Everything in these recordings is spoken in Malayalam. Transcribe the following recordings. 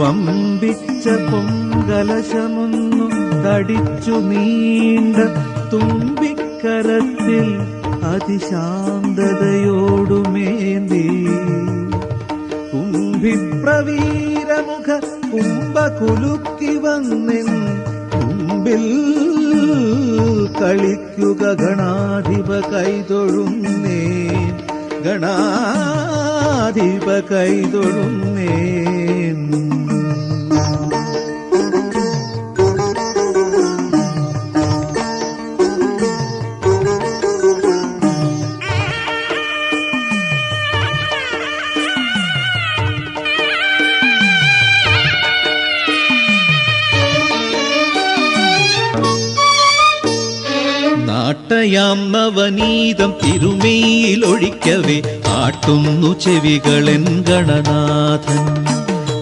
വമ്പിച്ച പൊങ്കലശമൊന്നു തടിച്ചു നീണ്ട തുമ്പിക്കരത്തിൽ അതിശാന്തതയോടുമേന്തി കുംഭിപ്രവീരമുഖ കുംഭകുലുക്കി വന്നിൻ മുമ്പിൽ കളിക്കുക ഗണാധിപ കൈതൊഴുന്നേ, ഗണാധിപ കൈതൊഴുന്നേ. നാട്ടയാം നവനീതം തിരുമേയിലൊഴിക്കവേ ആട്ടുന്നു ചെവികളെൻ ഗണനാഥൻ.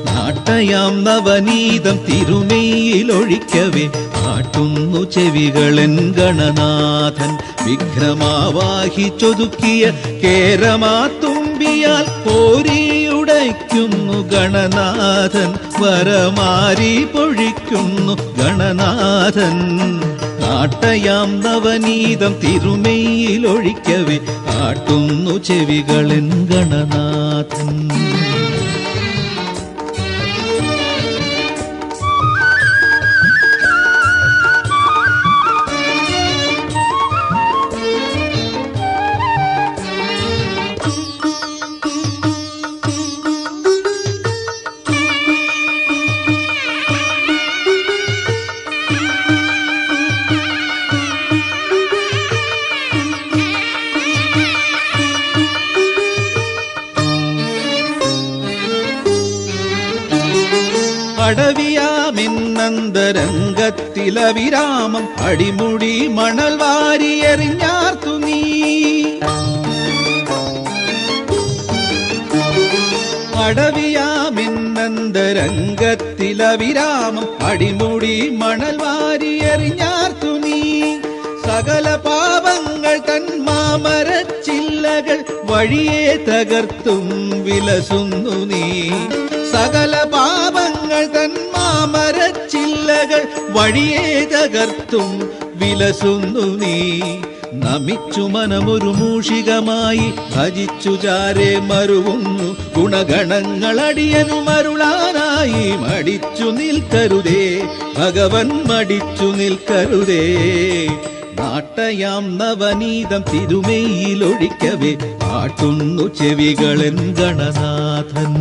നാട്ടയാം നവനീതം തിരുമേയിലൊഴിക്കവേ ആട്ടുന്നു ചെവികളെൻ ഗണനാഥൻ. വിഘ്നമാവാഹിച്ചൊതുക്കിയ കേരമാത്തുമ്പിയാൽ കോരിയുടയ്ക്കുന്നു ഗണനാഥൻ. വരമാരി പൊഴിക്കുന്നു ഗണനാഥൻ. നാട്ടയാം നവനീതം തിരുമേയിലൊഴിക്കവേ ആട്ടുന്നു ചെവികളെൻ ഗണനാഥൻ. അടവിയാമിന്നന്തരംഗത്തിലവിരാമം അടിമുടി മണൽ വാരിയെറിഞ്ഞാർത്തു നീ. അടവിയാമിന്നന്തരംഗത്തിലവിരാമം അടിമുടി മണൽ വാരിയെറിഞ്ഞാർത്തു നീ. സകല പാപങ്ങൾ തൻ മാമരച്ചില്ലകൾ വഴിയെ തകർത്തും വിലസുന്നു നീ. സകല പാപങ്ങൾ തൻ മാമരച്ചില്ലകൾ വഴിയെ തകർത്തും വിലസുന്നു നീ. നമിച്ചു മനമൊരു മൂഷികമായി ഭജിച്ചു ചാരെ മരുവുന്നു ഗുണഗണങ്ങളടിയനു മരുളാനായി. മടിച്ചു നിൽക്കരുതേ ഭഗവൻ, മടിച്ചു നിൽക്കരുതേ. നാട്ടയാം നവനീതം തിരുമേയിലൊഴിക്കവേ ആട്ടുന്നു ചെവികളെൻ ഗണനാഥൻ.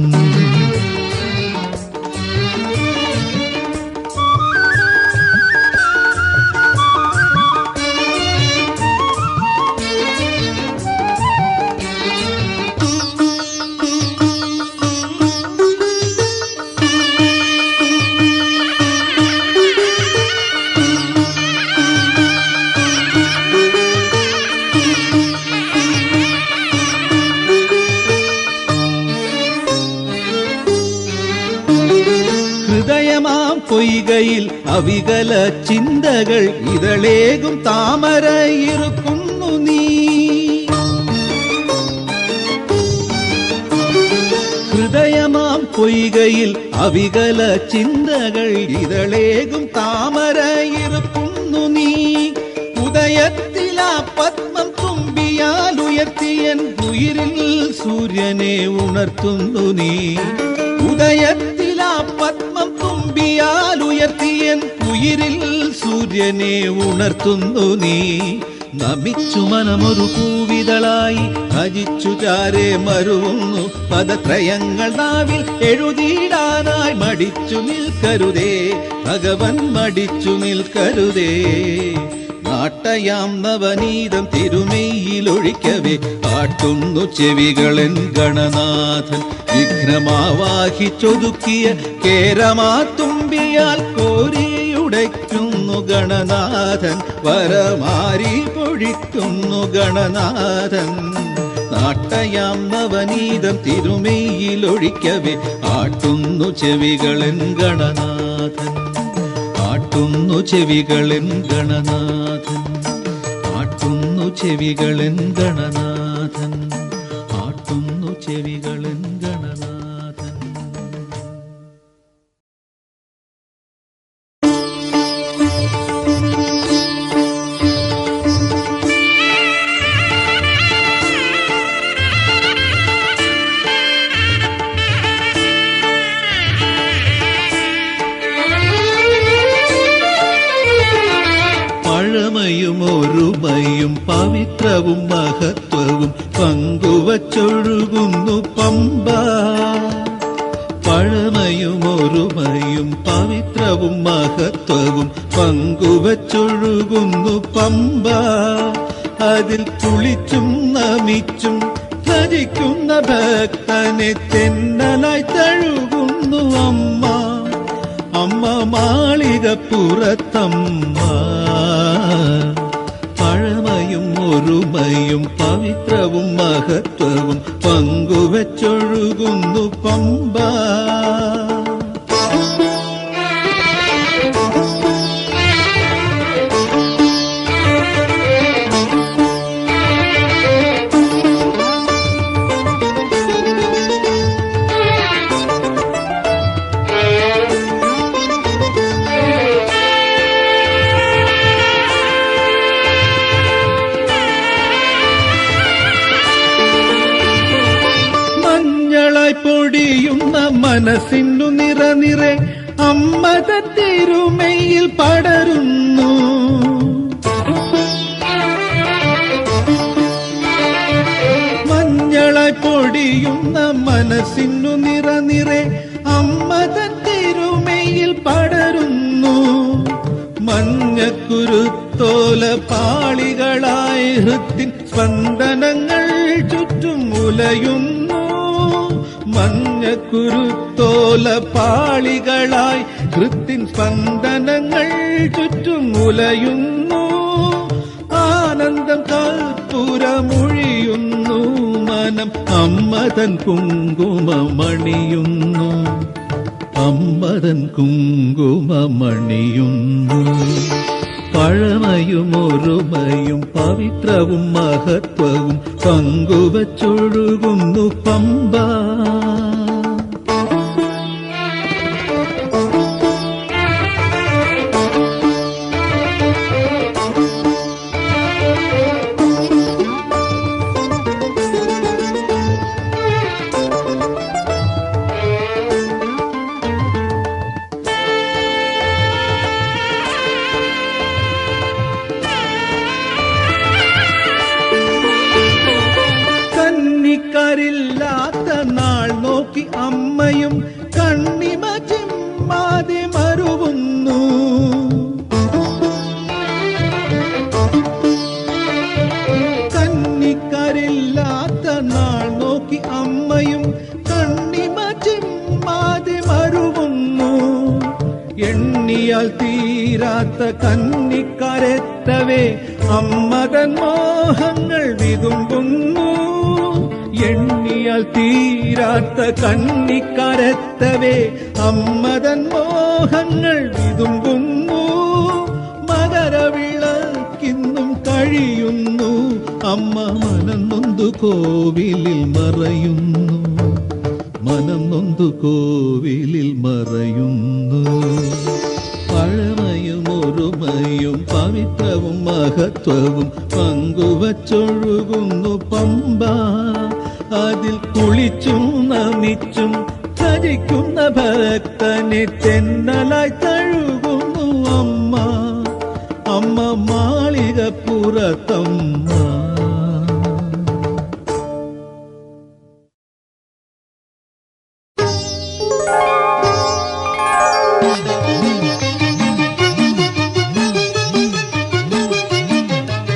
ഹൃദയമാം പൊയ്കയിൽ അവികല ചിന്തകൾ ഇതളേകും താമരയിരുക്കുന്നു നീ. ഹൃദയമാം പൊയ്കയിൽ അവികല ചിന്തകൾ ഇതളേകും താമരയിരുക്കുന്നു നീ. ഉദയത്തിലാ പത്മം തുമ്പിയാൽ ഉയർത്തിയൻ ഉയിരിൽ സൂര്യനെ ഉണർത്തുന്നു നീ. ഉദയത്തിലാ പത്മം തുമ്പിയാൽ ഉയർത്തിയൻ ഉയിരിൽ സൂര്യനെ ഉണർത്തുന്നു നീ. നമിച്ചു മനമൊരു പൂവിതളായി ഭജിച്ചു ചാരെ മരുവുന്നു പദത്രയങ്ങൾ നാവിൽ എഴുതിയിടാനായി. മടിച്ചു നിൽക്കരുതേ ഭഗവൻ, മടിച്ചു നിൽക്കരുതേ. നാട്ടയാം നവനീതം തിരുമേയിലൊഴിക്കവേ ആട്ടുന്നു ചെവികളെൻ ഗണനാഥൻ. വിഘ്നമാവാഹിച്ചൊതുക്കിയ കേരമാത്തുമ്പിയാൽ കോരിയുടയ്ക്കുന്നു ഗണനാഥൻ. വരമാരി പൊഴിക്കുന്നു ഗണനാഥൻ. നാട്ടയാം നവനീതം തിരുമേയിലൊഴിക്കവേ ആട്ടുന്നു ചെവികളെൻ ഗണനാഥൻ. ആട്ടുന്നു ചെവികളെൻ ഗണനാഥൻ. ആട്ടുന്നു ചെവികളെൻ ഗണനാഥൻ. ആട്ടുന്നു ചെവികളെൻ ഗണനാഥൻ. പവിത്രവും മഹത്വവും പങ്കുവച്ചൊഴുകുന്നു പമ്പ. പഴമയും ഒരുമയും പവിത്രവും മഹത്വവും പങ്കുവച്ചൊഴുകുന്നു പമ്പ. അതിൽ കുളിച്ചും നമിച്ചും ഭജിക്കുന്ന ഭക്തനെ തെന്നലായി തഴുകുന്നു അമ്മ. അമ്മ മാളികപ്പുറത്തമ്മ. പഴമയും ഒരുമയും പവിത്രവും മഹത്വവും പങ്കുവച്ചൊഴുകുന്നു പമ്പ. പൊടിയുന്ന മനസ്സിനു നിറനിറെ അമ്മത തിരുമയിൽ പടരുന്നു. മഞ്ഞളായി പൊടിയുന്ന മനസ്സിനു നിറനിറെ അമ്മത തിരുമയിൽ പടരുന്നു. മഞ്ഞക്കുരുത്തോല പാളികളായി ഹൃത്തിൻ സ്പന്ദനങ്ങൾ ചുറ്റും ഉലയുന്നു. മഞ്ഞക്കുരുത്തോല പാളികളായി ഹൃത്തിൻ സ്പന്ദനങ്ങൾ ചുറ്റും ഉലയുന്നു. ആനന്ദം കർപ്പൂരമൊഴിയുന്നു. മനം അമ്മതൻ കുങ്കുമമണിയുന്നു. അമ്മതൻ കുങ്കുമമണിയുന്നു. പഴമയും ഒരുമയും പവിത്രവും മഹത്വവും പങ്കുവച്ചൊഴുകുന്നു പമ്പ. ില്ലാത്ത നാൾ നോക്കി അമ്മയും കണ്ണിമ ചിമ്മാതെ മരുവുന്നു. കന്നിക്കരില്ലാത്ത നാൾ നോക്കി അമ്മയും കണ്ണിമ ചിമ്മാതെ മരുവുന്നു. എണ്ണിയാൽ തീരാത്ത കന്നിക്കരെത്തവേ അമ്മതൻ മോഹങ്ങൾ വിതുമ്പുന്നു. എണ്ണിയാൽ തീരാത്ത കന്നിക്കരെത്തവേ അമ്മതൻ മോഹങ്ങൾ വിതുമ്പുന്നു. മകരവിളക്കിന്നും കഴിയുന്നു. അമ്മ മനം നൊന്തു കോവിലിൽ മറയുന്നു. മനം നൊന്തു കോവിലിൽ മറയുന്നു. പഴമയും ഒരുമയും പവിത്രവും മഹത്വവും പങ്കുവച്ചൊഴുകുന്നു പമ്പ. അതിൽ കുളിച്ചും നമിച്ചും ഭജിക്കുന്ന ഭക്തനെ തെന്നലായി തഴുകുന്നു അമ്മ. അമ്മ മാളികപ്പുറത്തമ്മ.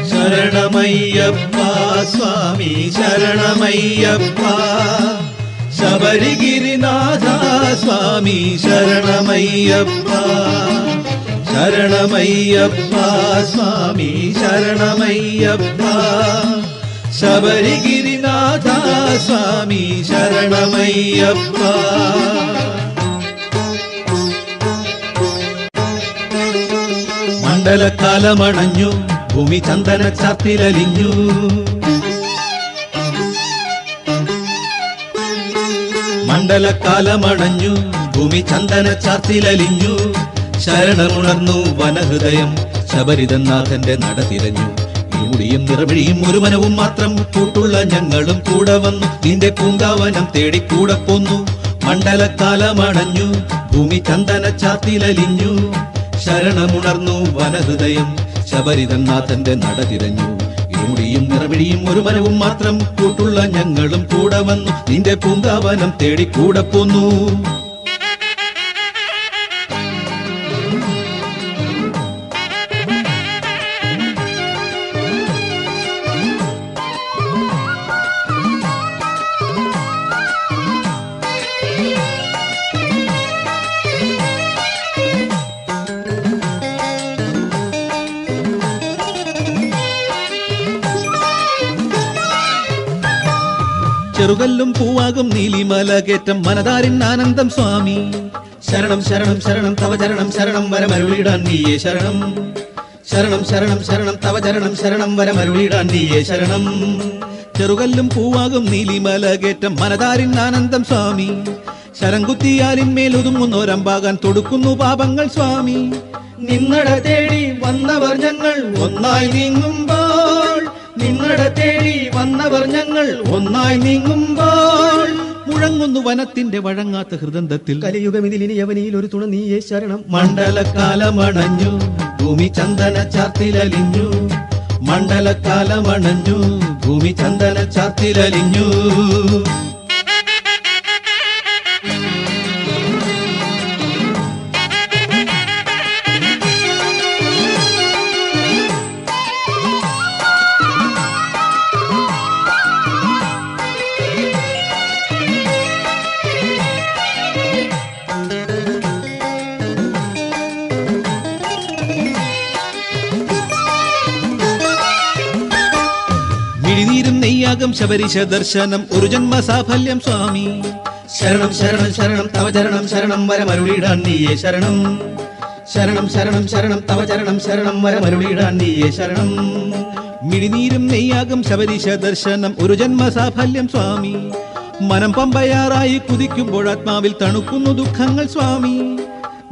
ശരണമയ്യപ്പ സ്വാമി ശരണമയ്യപ്പ. ശബരിഗിരിനാഥ സ്വാമി ശരണമയ്യപ്പ. ശരണമയ്യപ്പ സ്വാമി ശരണമയ്യപ്പ. ശബരിഗിരിനാഥ സ്വാമി ശരണമയ്യപ്പ. മണ്ഡലക്കാലമണഞ്ഞു ഭൂമി ചന്ദന ചാത്തിലലിഞ്ഞു. മണ്ഡലക്കാലമണഞ്ഞു ഭൂമി ചന്ദന ചാത്തിലലിഞ്ഞു. ശരണമുണർന്നു വനഹൃദയം ശബരിതനാഥന്റെ നട തിരഞ്ഞു. ഇരുമുടിയും നിറമിഴിയും ഒരു മനവും മാത്രം കൂട്ടുള്ള ഞങ്ങളും കൂടെ വന്നു. നിന്റെ പൂങ്കാവനം തേടി കൂടെ പോന്നു. മണ്ഡലക്കാലമണഞ്ഞു ഭൂമി ചന്ദന ചാത്തിലലിഞ്ഞു. ശരണമുണർന്നു വനഹൃദയം ശബരിതനാഥന്റെ നട തിരഞ്ഞു. ഇരുമുടിയും നിറമിഴിയും ഒരു മനവും മാത്രം കൂട്ടുള്ള ഞങ്ങളും കൂടെ വന്നു നിന്റെ പൂങ്കാവനം തേടി കൂടെ പോന്നു. ചെറുകല്ലും പൂവാകും നീലിമല കയറ്റം മനതാരിൻ ആനന്ദം സ്വാമി. ശരണം ശരണം ശരണം തവ ചരണം ശരണം വരമരുളിടാൻ നീയേ ശരണം. ശരണം ശരണം ശരണം തവ ചരണം ശരണം വരമരുളിടാൻ നീയേ ശരണം. ചെറുകല്ലും പൂവാകും നീലിമല കയറ്റം മനതാരിൻ ആനന്ദം സ്വാമി. ശരംകുത്തിയാലിന്മേൽ ഒതുങ്ങുന്നോരമ്പാകാൻ തൊടുക്കുന്നു പാപങ്ങൾ സ്വാമി. നിന്നട തേടി വന്നവർ ഞങ്ങൾ ഒന്നായി നീങ്ങുമ്പോൾ, നിന്നട തേടി വന്നവർ ഞങ്ങൾ ഒന്നായി നീങ്ങുമ്പോൾ, മുഴങ്ങുന്നു വനത്തിന്റെ വഴങ്ങാത്ത ഹൃദന്തത്തിൽ കലിയുഗമിതിലിനി യവനിയിൽ ഒരു തുണ നീയേ ശരണം. മണ്ഡലക്കാലമണഞ്ഞു ഭൂമി ചന്ദന ചാർത്തിലലിഞ്ഞു, മണ്ഡലക്കാലമണഞ്ഞു ഭൂമി ചന്ദന ചാർത്തിലലിഞ്ഞു. മിഴിനീരും നെയ്യാകം ശബരിശ ദർശനം ഒരു ജന്മ സാഫല്യം സ്വാമി. ശരണം ശരണം ശരണം തവ ചരണം ശരണം വരമരുളിടാൻ നീയേ ശരണം. ശരണം ശരണം ശരണം തവ ചരണം ശരണം വരമരുളിടാൻ നീയേ ശരണം. മിഴിനീരും നെയ്യാകം ശബരിശ ദർശനം ഒരു ജന്മ സാഫല്യം സ്വാമി. മനം പമ്പയാറായി കുതിക്കുമ്പോൾ ആത്മാവിൽ തണുക്കുന്നു ദുഃഖങ്ങൾ സ്വാമി.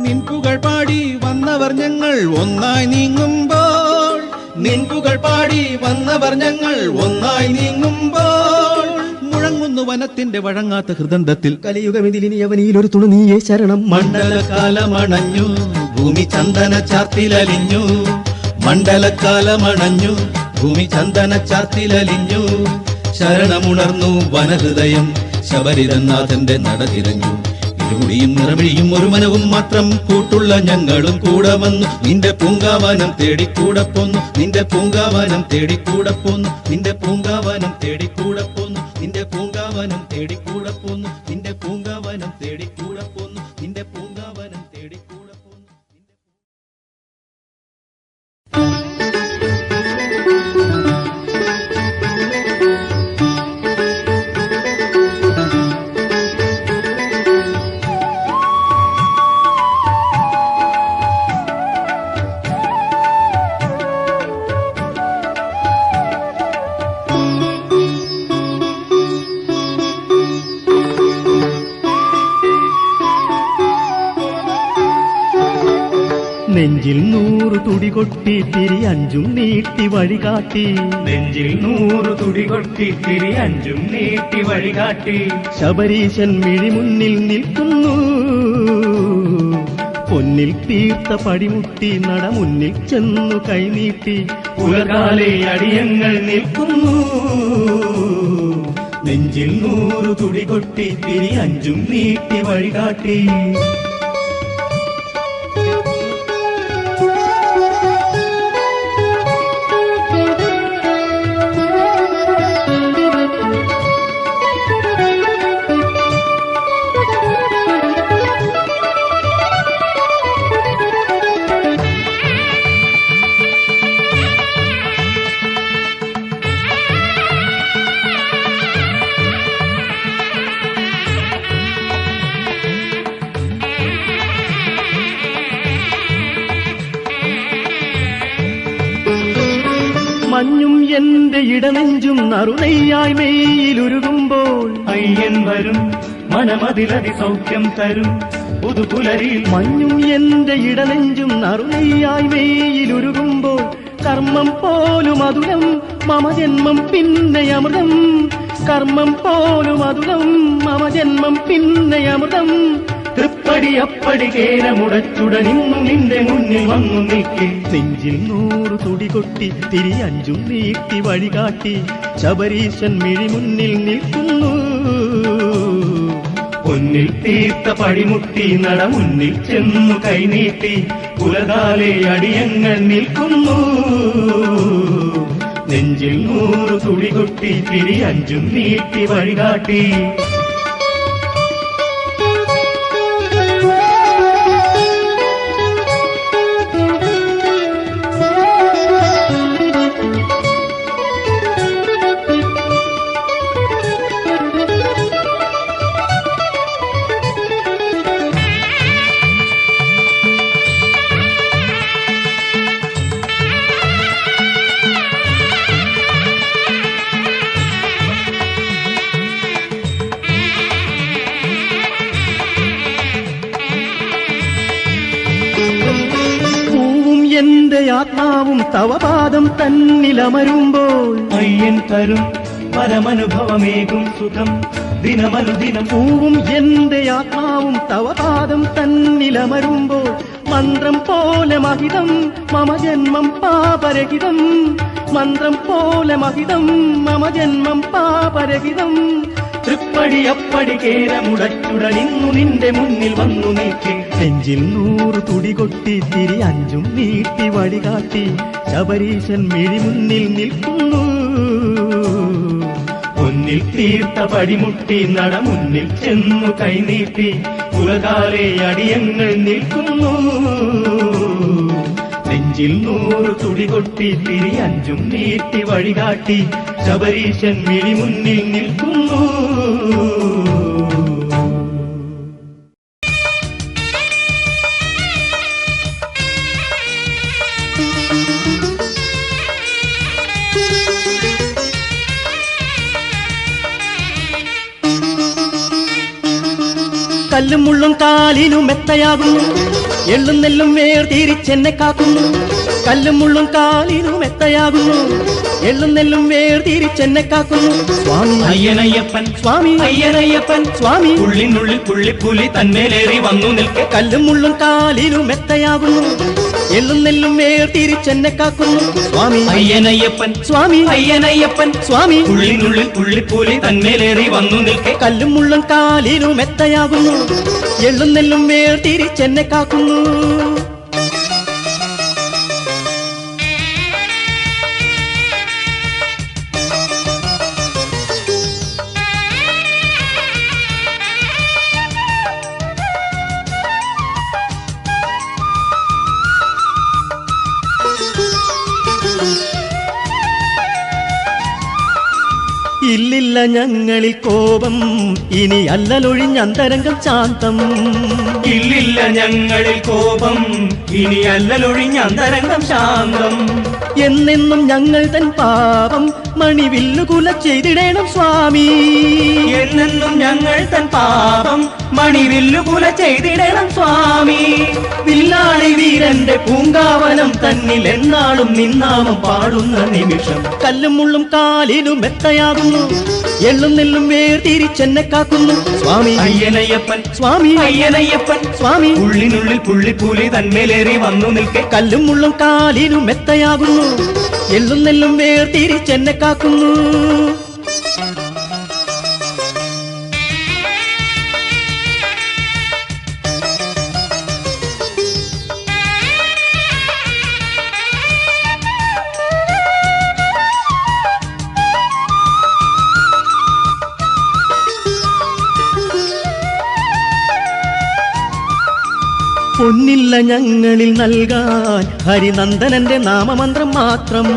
നിൻപുകൾ പാടി വന്നവർ ഞങ്ങൾ ഒന്നായി നീങ്ങുമ്പോൾ, നിൻപുകൾ പാടി വന്നവർ ഞങ്ങൾ ഒന്നായി നീങ്ങുമ്പോൾ, മുഴങ്ങുന്നു വനത്തിന്റെ വഴങ്ങാത്ത ഹൃദന്തത്തിൽ കലിയുഗമിതിലിനി യവനിയിൽ ഒരു തുണ നീയേ ശരണം. മണ്ഡലക്കാലമണഞ്ഞു ഭൂമി ചന്ദന ചാർത്തിലലിഞ്ഞു, മണ്ഡലക്കാലമണഞ്ഞു ഭൂമി ചന്ദന ചാർത്തിലലിഞ്ഞു. ശരണമുണർന്നു വനഹൃദയം ശബരിതനാഥന്റെ നട തിരഞ്ഞു. ഇരുമുടിയും നിറമിഴിയും ഒരു മനവും മാത്രം കൂട്ടുള്ള ഞങ്ങളും കൂടെ വന്നു നിന്റെ പൂങ്കാവനം തേടിക്കൂടെ പോന്നു, നിന്റെ പൂങ്കാവനം തേടിക്കൂടെ പോന്നു, നിന്റെ പൂങ്കാവനം തേടിക്കൂടെ പോന്നു, നിന്റെ പൂങ്കാവനം തേടിക്കൂടെ പോന്നു, നിന്റെ പൂങ്കാവനം തേടിക്കൂടെ പോന്നു, നിന്റെ പൂങ്കാവനം തേടിക്കൂടെ പോന്നു. നെഞ്ചിൽ 100 തുടി കൊട്ടി തിരി 5 നീട്ടി വഴികാട്ടി, നെഞ്ചിൽ 100 തുടി കൊട്ടി തിരി 5 നീട്ടി വഴികാട്ടി. ശബരീശൻ മിഴി മുന്നിൽ നിൽക്കുന്നു, പൊന്നിൽ തീർത്ത പടിമുട്ടി നട മുന്നിൽ ചെന്നു കൈനീട്ടി. ഉലകാലെ അടിയങ്ങൾ നിൽക്കുന്നു, നെഞ്ചിൽ 100 തുടി കൊട്ടി തിരി 5 നീട്ടി വഴികാട്ടി. മഞ്ഞും എന്റെ ഇടനെഞ്ചും നറുനെയ്യായി മെയ്യിലുരുകുമ്പോൾ, അയ്യൻ വരും മനമതിലതി സൗഖ്യം തരും പുതുപുലരിയിൽ. മഞ്ഞും എന്റെ ഇടനെഞ്ചും നറുനെയ്യായി മെയ്യിലുരുകുമ്പോൾ, കർമ്മം പോലും മധുരം മമ ജന്മം പിന്നെ അമൃതം, കർമ്മം പോലും മധുരം മമ ജന്മം പിന്നെ അമൃതം. തൃപ്പടി അപ്പടി കേരമുടച്ചുടനിന്നു നിന്റെ മുന്നിൽ വന്നു നിൽക്കേ. നെഞ്ചിൽ 100 തുടി കൊട്ടി തിരി 5 നീട്ടി വഴികാട്ടി ശബരീശൻ മിഴി മുന്നിൽ നിൽക്കുന്നു. പൊന്നിൽ തീർത്ത പടിമുട്ടി നട മുന്നിൽ ചെന്നു കൈനീട്ടി പുലകാലെ അടിയങ്ങൾ നിൽക്കുന്നു. നെഞ്ചിൽ 100 തുടി കൊട്ടി തിരി 5 നീട്ടി വഴികാട്ടി. എന്റെ ആത്മാവും തവപാദം തന്നിലമരുമ്പോൾ അയ്യൻ തരും പരമനുഭവമേകും സുഖം ദിനമനുദിനം. പൂവും എന്റെ ആത്മാവും തവപാദം തന്നിലമരുമ്പോൾ മന്ത്രം പോലെ മഹിതം മമ ജന്മം പാപരഹിതം. മന്ത്രം പോലെ മഹിതം മമ ജന്മം പാപരഹിതം. തൃപ്പടി അപ്പടി കേരമുടച്ചുടനിന്നു നിന്റെ മുന്നിൽ വന്നു നിൽക്കേ. നെഞ്ചിൽ 100 തുടി കൊട്ടി തിരി 5 നീട്ടി വഴികാട്ടി ശബരീശൻ മിഴി മുന്നിൽ നിൽക്കുന്നു. പൊന്നിൽ തീർത്ത പടിമുട്ടി നട മുന്നിൽ ചെന്നു കൈനീട്ടി പുലകാലെ അടിയങ്ങൾ നിൽക്കുന്നു. നെഞ്ചിൽ 100 തുടി കൊട്ടി തിരി 5 നീട്ടി വഴികാട്ടി ശബരീശൻ മിഴി മുന്നിൽ നിൽക്കുന്നു. കല്ലും മുള്ളും കാലിനു മെത്തയാകുന്നു എള്ളും നെല്ലും വേർതിരിച്ചെന്നെ കാക്കുന്നു. കല്ലും മുള്ളും കാലിനു മെത്തയാകുന്നു എള്ളും നെല്ലും വേർതിരിച്ചെന്നെ കാക്കുന്നു. സ്വാമി അയ്യനയ്യപ്പൻ സ്വാമി അയ്യനയ്യപ്പൻ സ്വാമി ഉള്ളിനുള്ളിൽ പുള്ളിപ്പുലി തന്മേലേറി വന്നു നിൽക്കെ. കല്ലും മുള്ളും കാലിനു മെത്തയാകുന്നു എള്ളും നെല്ലും വേർതിരിച്ചെന്നെ കാക്കുന്നു. സ്വാമി അയ്യനയ്യപ്പൻ സ്വാമി അയ്യനയ്യപ്പൻ സ്വാമി ഉള്ളിനുള്ളിൽ പുള്ളിപ്പുലി തന്മേലേറി വന്നു നിൽക്കെ. കല്ലും മുള്ളും കാലിനു മെത്തയാകുന്നു എള്ളും നെല്ലും വേർതിരിച്ചെന്നെ കാക്കുന്നു. ഇല്ലില്ല ഞങ്ങളിൽ കോപം ഇനി അല്ലലൊഴിഞ്ഞന്തരംഗം ശാന്തം. ഇല്ലില്ല ഞങ്ങളിൽ കോപം ഇനി അല്ലലൊഴിഞ്ഞ അന്തരംഗം ശാന്തം. എന്നെന്നും ഞങ്ങൾ തൻ പാപം മണിവില്ലുകുല ചെയ്തിടേണം സ്വാമി. എന്നെന്നും ഞങ്ങൾ തൻ പാപം മണിവില്ലുകുല ചെയ്തിടണം സ്വാമി. വില്ലാളി വീരന്റെ പൂങ്കാവനം തന്നിൽ എന്നാളും നിന്നാമം പാടുന്ന നിമിഷം. കല്ലും മുള്ളും കാലിനും മെത്തയാകുന്നു എള്ളും നെല്ലും വേർതിരിച്ചെന്നെ കാക്കുന്നു. സ്വാമി അയ്യനയ്യപ്പൻ സ്വാമി അയ്യനയ്യപ്പൻ സ്വാമി ഉള്ളിനുള്ളിൽ പുള്ളിപ്പൂലി തന്മേലേറി വന്നു നിൽക്കെ. കല്ലും മുള്ളും കാലിനും മെത്തയാകുന്നു എള്ളും നെല്ലും വേർതിരിച്ചെന്നെ കാക്കുന്നു. പൊന്നില്ല ഞങ്ങളിൽ നൽകാൻ ഹരിനന്ദനന്റെ നാമമന്ത്രം മാത്രം.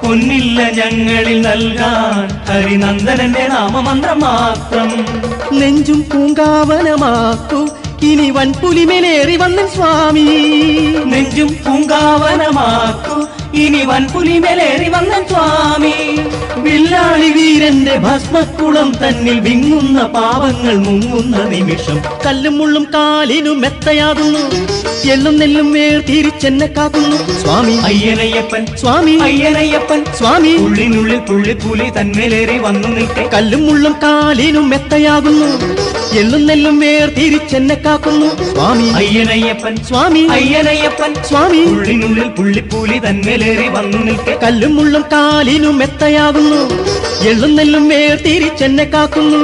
പൊന്നില്ല ഞങ്ങളിൽ നൽകാൻ ഹരിനന്ദനന്റെ നാമമന്ത്രം മാത്രം. നെഞ്ചും പൂങ്കാവനമാക്കൂ ഇനി വൻപുലിമേലേറി വന്നൻ സ്വാമി. നെഞ്ചും പൂങ്കാവനമാക്കൂ ഇനി വൻപുലിമേലേറി വന്ന സ്വാമി. വില്ലാളി വീരന്റെ ഭസ്മക്കുളം തന്നിൽ വിങ്ങുന്ന പാവങ്ങൾ മുങ്ങുന്ന നിമിഷം. കല്ലും മുള്ളും കാലിനും മെത്തയാകുന്നു എള്ളും നെല്ലും വേർതിരിച്ചെന്നെ കാക്കുന്നു സ്വാമി അയ്യനയ്യപ്പൻ സ്വാമി അയ്യനയ്യപ്പൻ സ്വാമി ഉള്ളിനുള്ളിൽ പുള്ളിപ്പുലി തന്മേലേറി വന്നു നിൽക്കെ കല്ലും മുള്ളും കാലിനും മെത്തയാകുന്നു എള്ളും നെല്ലും വേർതിരിച്ചെന്നെ കാക്കുന്നു സ്വാമി അയ്യനയ്യപ്പൻ സ്വാമി അയ്യനയ്യപ്പൻ സ്വാമി ഉള്ളിനുള്ളിൽ പുള്ളിപ്പുലി തന്മേലേറി വന്നു നിൽക്കെ കല്ലും മുള്ളും കാലിനും മെത്തയാകുന്നു എള്ളും നെല്ലും വേർതിരിച്ചെന്നെ കാക്കുന്നു